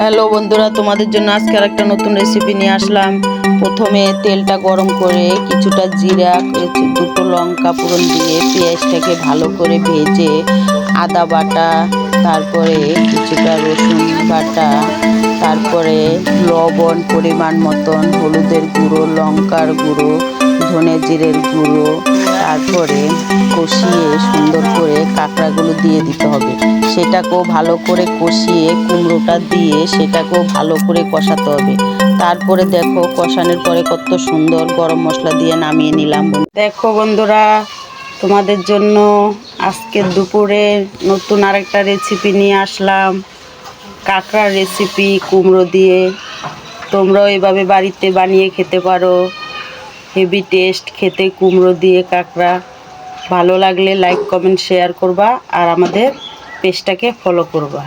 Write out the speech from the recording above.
Hello বন্ধুরা, তোমাদের জন্য আজকে একটা নতুন রেসিপি নিয়ে আসলাম। প্রথমে তেলটা গরম করে কিছুটা জিরা, দুটো লঙ্কা ফোড়ন দিয়ে পেঁয়াজটাকে ভালো করে ভেজে আদা বাটা, তারপরে কিছুটা রসুন বাটা, তারপরে লবণ পরিমাণ মতন, হলুদের গুঁড়ো, লঙ্কার গুঁড়ো, ধনে জিরের গুঁড়ো, তারপরে কষিয়ে সুন্দর করে কাঁকড়াগুলো দিয়ে দিতে হবে। সেটাকেও ভালো করে কষিয়ে কুমড়োটা দিয়ে সেটাকেও ভালো করে কষাতে হবে। তারপরে দেখো কষানোর পরে কত সুন্দর গরম মশলা দিয়ে নামিয়ে নিলাম। দেখো বন্ধুরা, তোমাদের জন্য আজকে দুপুরে নতুন আরেকটা রেসিপি নিয়ে আসলাম, কাঁকড়ার রেসিপি কুমড়ো দিয়ে। তোমরাও এভাবে বাড়িতে বানিয়ে খেতে পারো, হেভি টেস্ট খেতে কুমড়ো দিয়ে কাঁকড়া। ভালো লাগলে লাইক কমেন্ট শেয়ার করবা আর আমাদের পেজটাকে ফলো করবা।